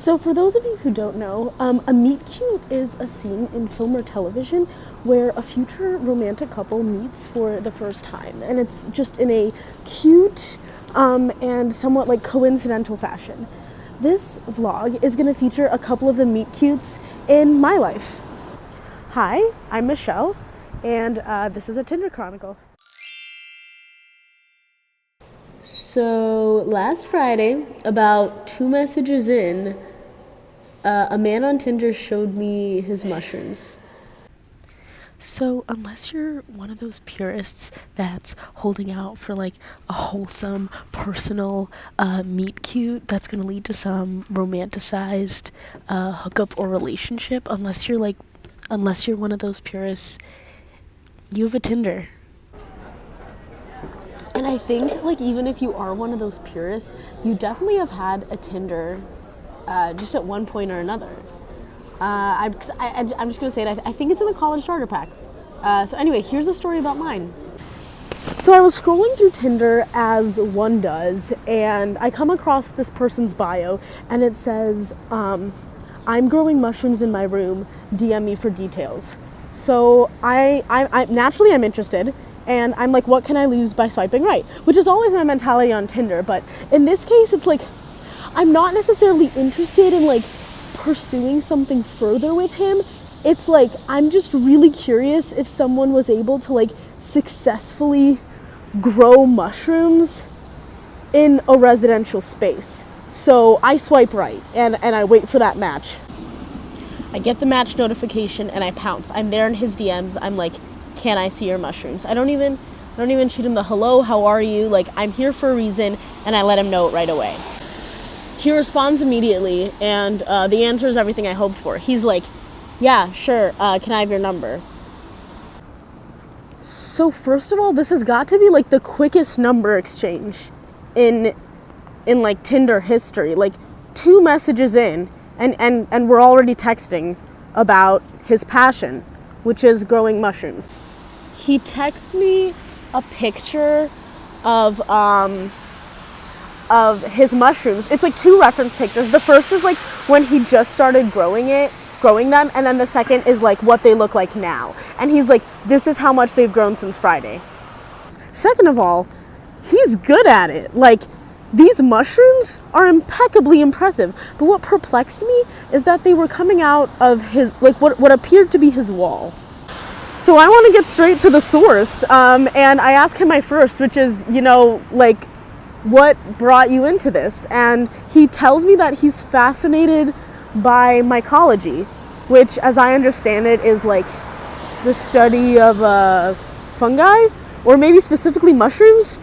So for those of you who don't know, a meet cute is a scene in film or television where a future romantic couple meets for the first time. And it's just in a cute and somewhat like coincidental fashion. This vlog is going to feature a couple of the meet cutes in my life. Hi, I'm Michelle, and this is a Tinder Chronicle. So last Friday, about 2 messages in, a man on Tinder showed me his mushrooms. So unless you're one of those purists that's holding out for like a wholesome, personal meet cute that's gonna lead to some romanticized hookup or relationship, unless you're one of those purists, you have a Tinder. And I think, like, even if you are one of those purists, you definitely have had a Tinder just at one point or another. I'm just going to say it. I think it's in the college starter pack. So anyway, here's a story about mine. So I was scrolling through Tinder as one does, and I come across this person's bio, and it says, I'm growing mushrooms in my room, DM me for details. So I naturally I'm interested. And I'm like, what can I lose by swiping right? Which is always my mentality on Tinder. But in this case, it's like, I'm not necessarily interested in like pursuing something further with him. It's like, I'm just really curious if someone was able to like successfully grow mushrooms in a residential space. So I swipe right and I wait for that match. I get the match notification and I pounce. I'm there in his DMs. I'm like, can I see your mushrooms? I don't even shoot him the hello, how are you? Like, I'm here for a reason, and I let him know it right away. He responds immediately, and the answer is everything I hoped for. He's like, yeah, sure, can I have your number? So first of all, this has got to be like the quickest number exchange in like Tinder history. Like 2 messages in, and we're already texting about his passion, which is growing mushrooms. He texts me a picture of his mushrooms. It's like 2 reference pictures. The first is like when he just started growing them, and then the second is like what they look like now. And he's like, this is how much they've grown since Friday. Second of all, he's good at it. Like, these mushrooms are impeccably impressive. But what perplexed me is that they were coming out of his, like what appeared to be his wall. So I want to get straight to the source, and I ask him my first, which is, like, what brought you into this? And he tells me that he's fascinated by mycology, which, as I understand it, is like the study of fungi, or maybe specifically mushrooms.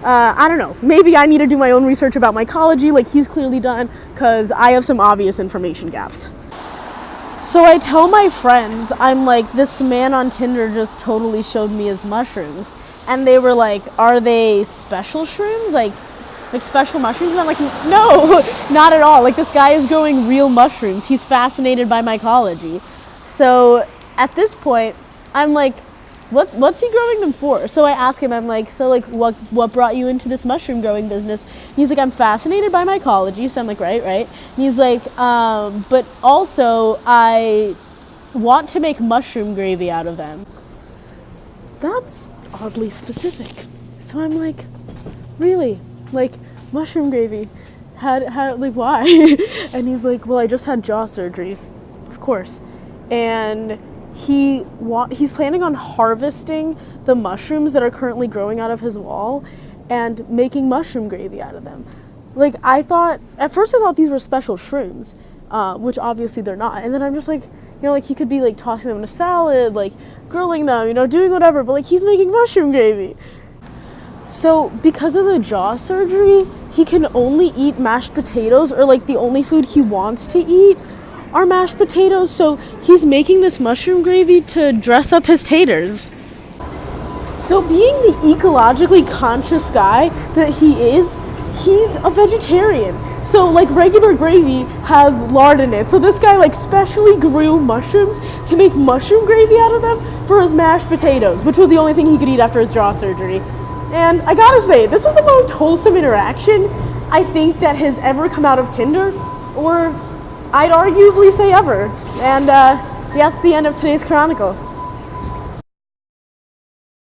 I don't know. Maybe I need to do my own research about mycology, like he's clearly done, because I have some obvious information gaps. So I tell my friends, I'm like, this man on Tinder just totally showed me his mushrooms. And they were like, are they special shrooms? Like special mushrooms? And I'm like, no, not at all. Like, this guy is growing real mushrooms. He's fascinated by mycology. So at this point, I'm like, what's he growing them for? So I ask him, I'm like, so like, what brought you into this mushroom growing business? And he's like, I'm fascinated by mycology. So I'm like, right. And he's like, but also I want to make mushroom gravy out of them. That's oddly specific. So I'm like, really? Like, mushroom gravy? How, like, why? And he's like, well, I just had jaw surgery. Of course. And he's planning on harvesting the mushrooms that are currently growing out of his wall and making mushroom gravy out of them. Like, at first I thought these were special shrooms, which obviously they're not. And then I'm just like, like he could be like tossing them in a salad, like grilling them, doing whatever, but like he's making mushroom gravy. So because of the jaw surgery, he can only eat mashed potatoes, or like the only food he wants to eat are mashed potatoes, so he's making this mushroom gravy to dress up his taters. So being the ecologically conscious guy that he is, he's a vegetarian. So like regular gravy has lard in it. So this guy like specially grew mushrooms to make mushroom gravy out of them for his mashed potatoes, which was the only thing he could eat after his jaw surgery. And I gotta say, this is the most wholesome interaction I think that has ever come out of Tinder, or I'd arguably say ever. And that's the end of today's Chronicle.